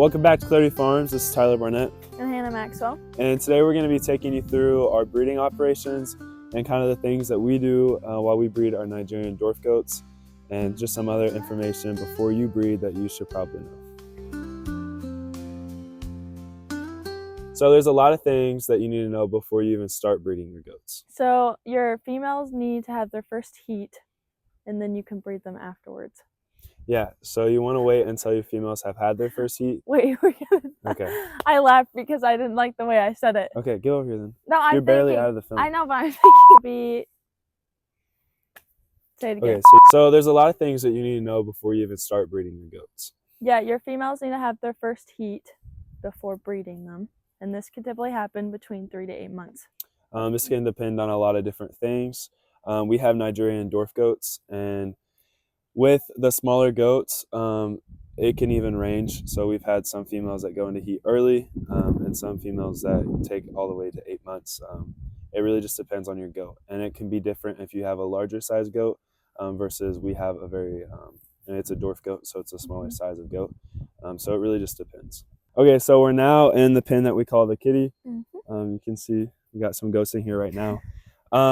Welcome back to Clarity Farms. This is Tyler Barnett. And Hannah Maxwell. And today we're going to be taking you through our breeding operations and kind of the things that we do while we breed our Nigerian dwarf goats, and just some other information before you breed that you should probably know. So there's a lot of things that you need to know before you even start breeding your goats. So your females need to have their first heat, and then you can breed them afterwards. Yeah, so you want to wait until your females have had their first heat. Wait, Okay. I laughed because I didn't like the way I said it. Okay, get over here then. No, You're barely out of the film. I know, but I'm thinking Say it again. Okay, so there's a lot of things that you need to know before you even start breeding your goats. Yeah, your females need to have their first heat before breeding them, and this can typically happen between 3 to 8 months. This can depend on a lot of different things. We have Nigerian dwarf goats, and with the smaller goats, it can even range. So we've had some females that go into heat early, and some females that take all the way to 8 months. It really just depends on your goat, and it can be different if you have a larger size goat versus we have a very, and it's a dwarf goat, so it's a smaller size of goat. So it really just depends. Okay, so we're now in the pen that we call the kitty. You can see we got some goats in here right now.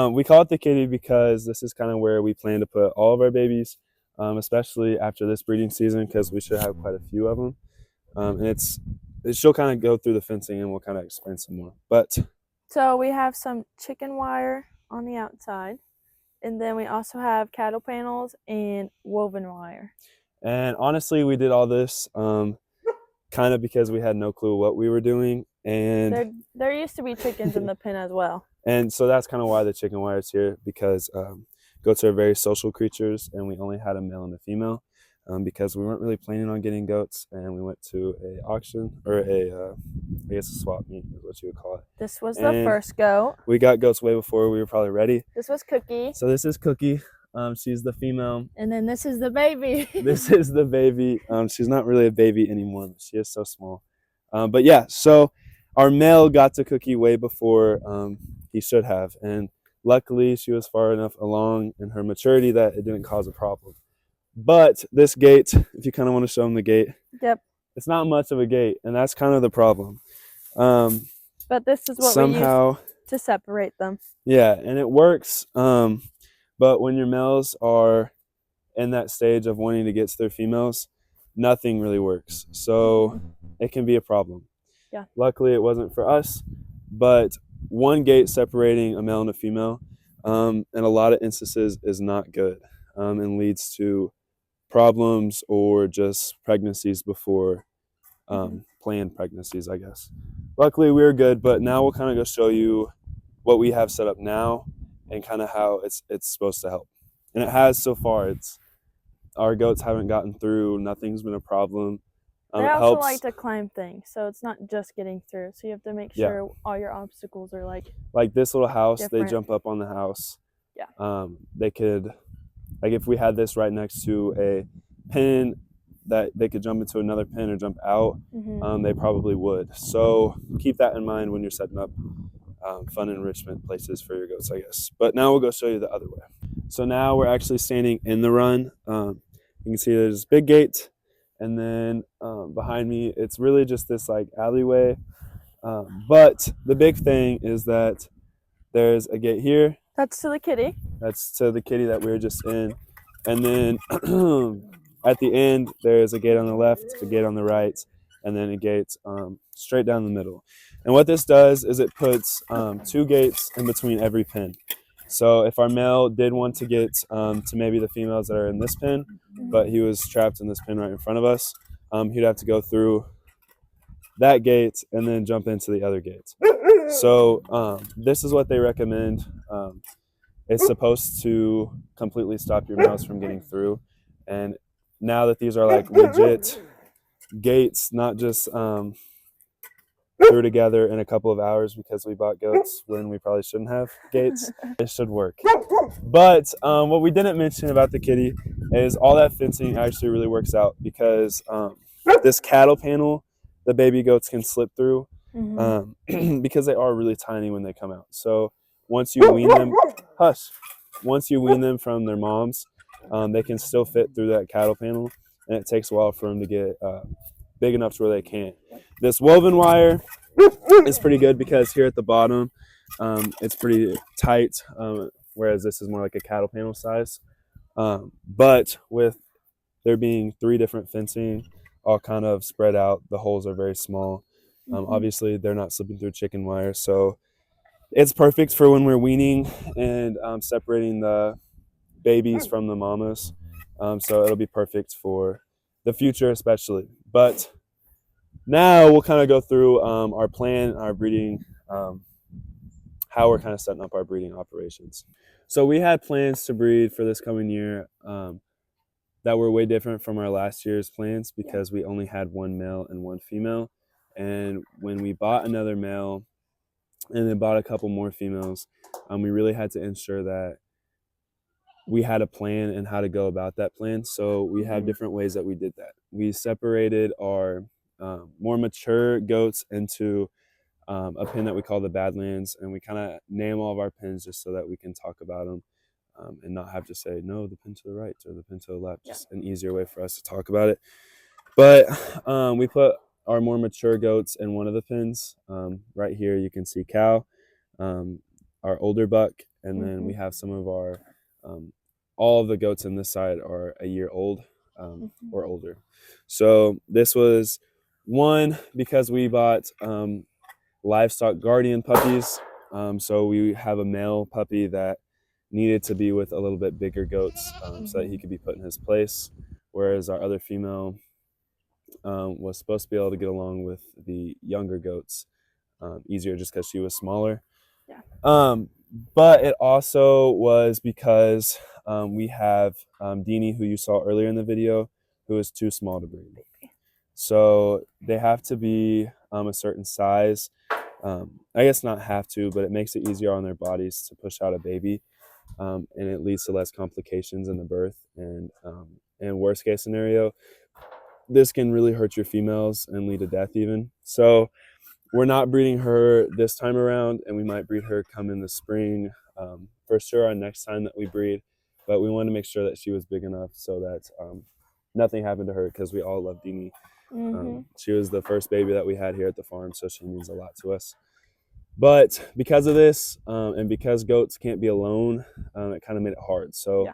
We call it the kitty because this is kind of where we plan to put all of our babies, especially after this breeding season, because we should have quite a few of them. And she'll kind of go through the fencing and we'll kind of explain some more. So we have some chicken wire on the outside, and then we also have cattle panels and woven wire. And honestly, we did all this kind of because we had no clue what we were doing. And there used to be chickens in the pen as well. And so that's kind of why the chicken wire is here, because goats are very social creatures, and we only had a male and a female because we weren't really planning on getting goats, and we went to a auction, or I guess a swap meet is what you would call it. This was the first goat. We got goats way before we were probably ready. This was Cookie. So this is Cookie. She's the female. And then this is the baby. This is the baby. She's not really a baby anymore, but she is so small. But yeah, so our male got to Cookie way before he should have, and luckily she was far enough along in her maturity that it didn't cause a problem. But this gate, if you kind of want to show them the gate, yep, it's not much of a gate, and that's kind of the problem. But this is what somehow we use to separate them. Yeah, and it works. But when your males are in that stage of wanting to get to their females, nothing really works. So it can be a problem. Yeah. Luckily, it wasn't for us, but one gate separating a male and a female in a lot of instances is not good and leads to problems or just pregnancies before planned pregnancies, I guess. Luckily, we were good, but now we'll kind of go show you what we have set up now and kind of how it's supposed to help. And it has so far. Our goats haven't gotten through. Nothing's been a problem. They also like to climb things, so it's not just getting through. So you have to make sure all your obstacles are like this little house. Different. They jump up on the house. Yeah. They could, like if we had this right next to a pen that they could jump into another pen or jump out, they probably would. So keep that in mind when you're setting up fun enrichment places for your goats, I guess. But now we'll go show you the other way. So now we're actually standing in the run. You can see there's this big gate, and then behind me, it's really just this like alleyway. But the big thing is that there's a gate here. That's to the kitty. That's to the kitty that we were just in. And then at the end, there's a gate on the left, a gate on the right, and then a gate straight down the middle. And what this does is it puts 2 gates in between every pen. So if our male did want to get to maybe the females that are in this pen, but he was trapped in this pen right in front of us, he'd have to go through that gate and then jump into the other gates. So this is what they recommend. It's supposed to completely stop your males from getting through. And now that these are like legit gates, not just threw together in a couple of hours because we bought goats when we probably shouldn't have gates, it should work. But what we didn't mention about the kitty is all that fencing actually really works out, because this cattle panel the baby goats can slip through because they are really tiny when they come out. So once you wean them, once you wean them from their moms, they can still fit through that cattle panel, and it takes a while for them to get big enough to where they can't. This woven wire is pretty good because here at the bottom, it's pretty tight, whereas this is more like a cattle panel size. But with there being 3 different fencing, all kind of spread out, the holes are very small. Obviously, they're not slipping through chicken wire, so it's perfect for when we're weaning and separating the babies from the mamas. So it'll be perfect for the future, especially. But now we'll kind of go through our plan, our breeding, how we're kind of setting up our breeding operations. So we had plans to breed for this coming year that were way different from our last year's plans because we only had 1 male and 1 female. And when we bought another male and then bought a couple more females, we really had to ensure that we had a plan and how to go about that plan. So we have different ways that we did that. We separated our more mature goats into a pen that we call the Badlands, and we kind of name all of our pens just so that we can talk about them and not have to say, no, the pen to the right or the pen to the left, just an easier way for us to talk about it. But we put our more mature goats in one of the pens. Right here you can see cow, our older buck, and then we have some of our, all of the goats in this side are a year old or older. So this was one because we bought livestock guardian puppies. So we have a male puppy that needed to be with a little bit bigger goats so that he could be put in his place, whereas our other female was supposed to be able to get along with the younger goats easier just because she was smaller. But it also was because we have Deanie, who you saw earlier in the video, who is too small to breed. So they have to be a certain size. I guess not have to, but it makes it easier on their bodies to push out a baby, and it leads to less complications in the birth. And worst case scenario, this can really hurt your females and lead to death even. So we're not breeding her this time around, and we might breed her come in the spring for sure our next time that we breed. But we wanted to make sure that she was big enough so that nothing happened to her, because we all love Deanie. She was the first baby that we had here at the farm, so she means a lot to us. But because of this, and because goats can't be alone, it kind of made it hard. So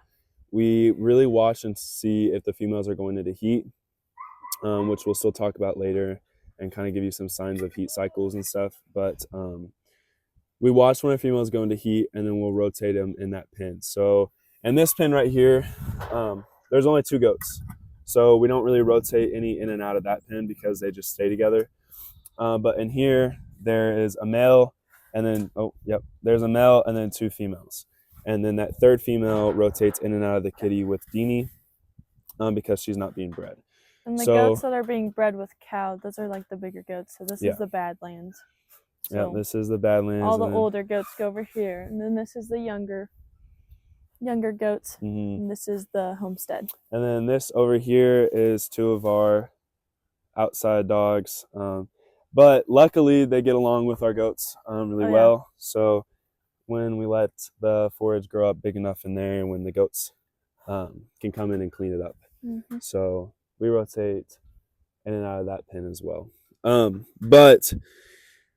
we really watch and see if the females are going into heat, which we'll still talk about later and kind of give you some signs of heat cycles and stuff. But we watch when our females go into heat, and then we'll rotate them in that pen. So in this pen right here, there's only 2 goats. So we don't really rotate any in and out of that pen because they just stay together. But in here, there is a male, and then, there's a male and then 2 females. And then that 3rd female rotates in and out of the kitty with Deanie because she's not being bred. And the goats that are being bred with cow, those are like the bigger goats. So this is the Badlands. So this is the Badlands. All the older goats go over here. And then this is the younger goats. And this is the homestead. And then this over here is 2 of our outside dogs. But luckily they get along with our goats really well. So when we let the forage grow up big enough in there, and when the goats can come in and clean it up. So we rotate in and out of that pen as well. But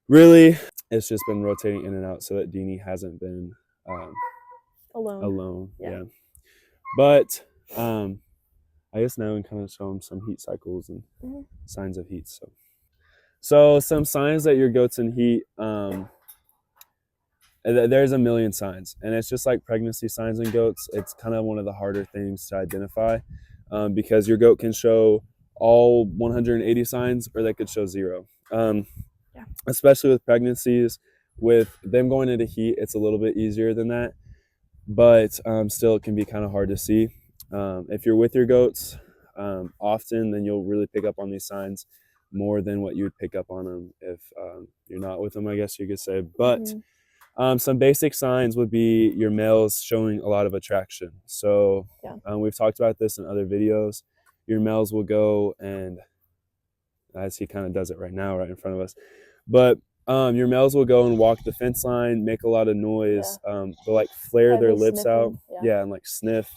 really, it's just been rotating in and out so that Deanie hasn't been alone. But I guess now we can kind of show them some heat cycles and signs of heat. So some signs that your goat's in heat, there's a million signs, and it's just like pregnancy signs in goats. It's kind of one of the harder things to identify because your goat can show all 180 signs, or they could show 0. Especially with pregnancies, with them going into heat, it's a little bit easier than that, but still it can be kind of hard to see. If you're with your goats often, then you'll really pick up on these signs more than what you would pick up on them if you're not with them, I guess you could say. But some basic signs would be your males showing a lot of attraction. So we've talked about this in other videos. Your males will go, and as he kind of does it right now, right in front of us, but your males will go and walk the fence line, make a lot of noise. They'll like flare their lips out, and like sniff.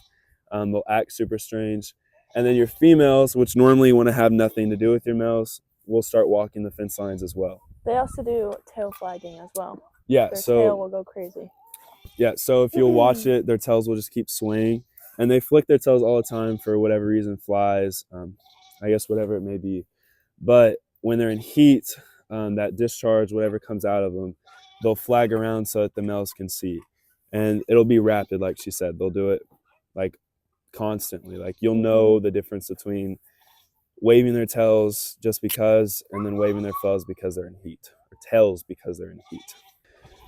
They'll act super strange. And then your females, which normally want to have nothing to do with your males, will start walking the fence lines as well. They also do tail flagging as well. Yeah, Their so tail will go crazy. yeah, so if you'll watch it, their tails will just keep swaying, and they flick their tails all the time for whatever reason, flies, I guess whatever it may be. But when they're in heat, that discharge, whatever comes out of them, they'll flag around so that the males can see, and it'll be rapid, like she said. They'll do it like constantly. Like you'll know the difference between waving their tails just because, and then waving their tails because they're in heat, or tails because they're in heat.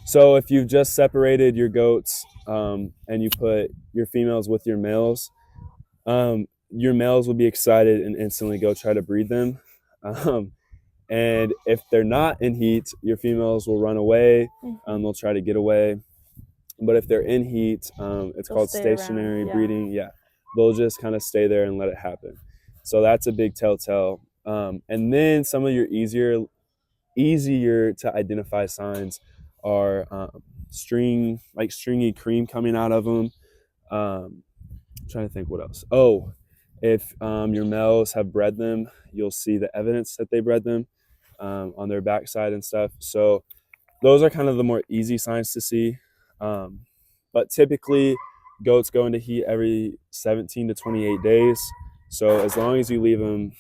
So if you've just separated your goats and you put your females with your males will be excited and instantly go try to breed them. And if they're not in heat, your females will run away. They'll try to get away. But if they're in heat, it's They'll called stay stationary around, yeah. breeding. Yeah, they'll just kind of stay there and let it happen. So that's a big telltale. And then some of your easier to identify signs are stringy cream coming out of them. I'm trying to think what else. Oh, if your males have bred them, you'll see the evidence that they bred them on their backside and stuff. So those are kind of the more easy signs to see. But typically, goats go into heat every 17 to 28 days. So as long as you leave them,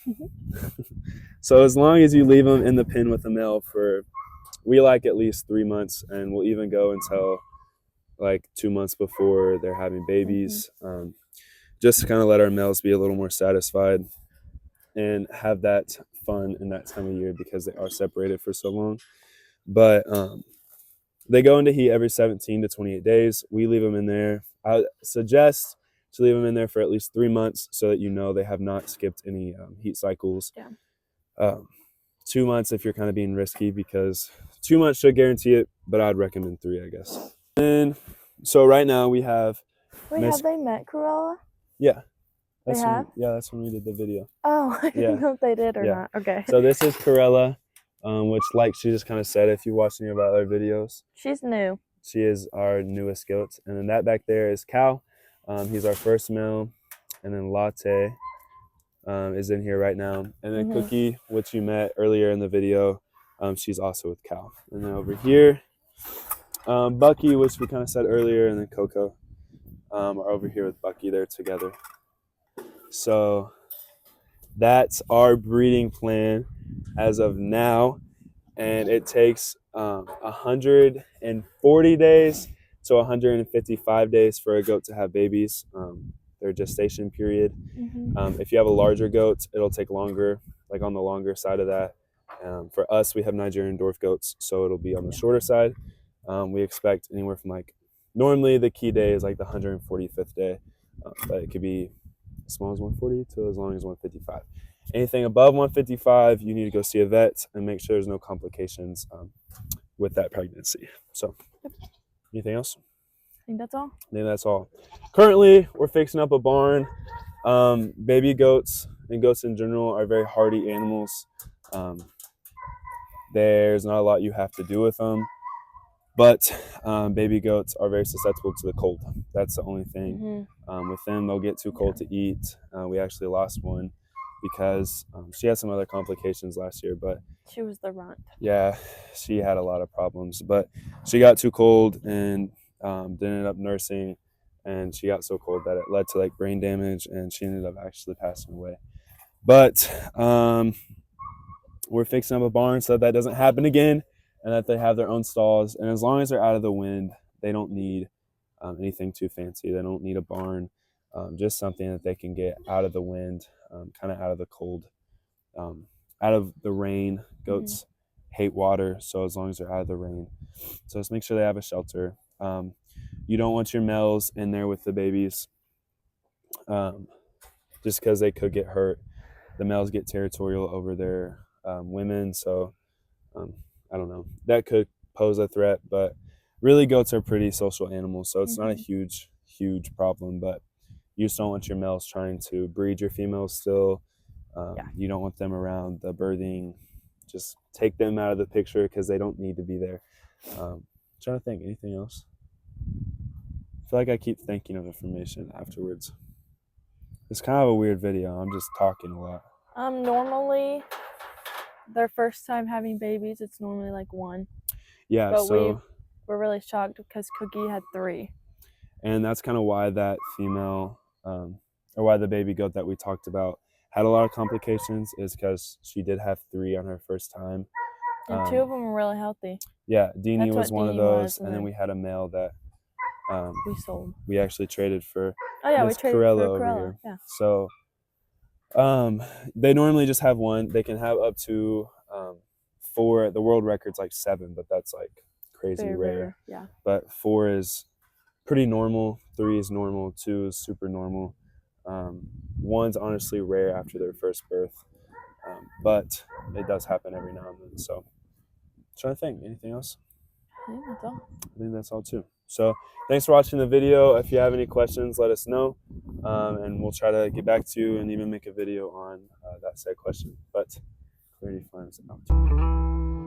in the pen with a male for, we like at least 3 months, and we'll even go until like 2 months before they're having babies, just to kind of let our males be a little more satisfied and have that fun in that time of year because they are separated for so long. But they go into heat every 17 to 28 days. We leave them in there. I suggest to leave them in there for at least 3 months so that you know they have not skipped any heat cycles. Yeah. 2 months if you're kind of being risky, because 2 months should guarantee it, but I'd recommend 3, I guess. And so right now we have Wait, have they met Cruella? Yeah. They have? That's when we did the video. Oh, I didn't know if they did or not. Okay. So this is Corella, which, like she just kind of said, if you watch any of our other videos, she's new. She is our newest goat. And then that back there is Cal. He's our first male. And then Latte is in here right now. And then Cookie, which you met earlier in the video, she's also with Cal. And then over here, Bucky, which we kind of said earlier, and then Coco are over here with Bucky. They're together. So that's our breeding plan as of now. And it takes 140 days to 155 days for a goat to have babies, their gestation period. If you have a larger goat, it'll take longer, like on the longer side of that. For us, we have Nigerian dwarf goats, so it'll be on the shorter side. We expect anywhere from normally the key day is like the 145th day, but it could be as small as 140 to as long as 155. Anything above 155, you need to go see a vet and make sure there's no complications with that pregnancy. So, anything else? I think that's all. I think that's all. Currently, we're fixing up a barn. Baby goats and goats in general are very hardy animals. There's not a lot you have to do with them. But baby goats are very susceptible to the cold. That's the only thing. With them, they'll get too cold to eat. We actually lost one because she had some other complications last year. But she was the runt. Yeah, she had a lot of problems. But she got too cold and ended up nursing. And she got so cold that it led to brain damage, and she ended up actually passing away. But we're fixing up a barn so that doesn't happen again, and that they have their own stalls. And as long as they're out of the wind, they don't need anything too fancy. They don't need a barn, just something that they can get out of the wind, kind of out of the cold, out of the rain. Goats hate water, so as long as they're out of the rain. So just make sure they have a shelter. You don't want your males in there with the babies, just because they could get hurt. The males get territorial over their women, so I don't know. That could pose a threat, but really goats are pretty social animals, so it's not a huge problem. But you just don't want your males trying to breed your females still. You don't want them around the birthing. Just take them out of the picture because they don't need to be there. Trying to think, anything else? I feel like I keep thinking of information afterwards. It's kind of a weird video. I'm just talking a lot. Normally, their first time having babies, it's normally like one. Yeah, But so we're really shocked because Cookie had 3. and that's kind of why that female, or why the baby goat that we talked about had a lot of complications, is because she did have 3 on her first time. And 2 of them were really healthy. Yeah, Deanie That's was what one of Deanie those, was, and and then then we had a male that we sold. we actually traded for Oh yeah, we Miss traded Corella for over Corella. here. Yeah. So they normally just have 1. They can have up to 4. The world record's like 7, but that's like crazy Very rare. rare. Yeah. But 4 is pretty normal. 3 is normal. 2 is super normal. 1's honestly rare after their first birth, but it does happen every now and then. So I'm trying to think, anything else? I think that's all. I think that's all too. So thanks for watching the video. If you have any questions, let us know, and we'll try to get back to you and even make a video on that said question. But Clarity Farms out.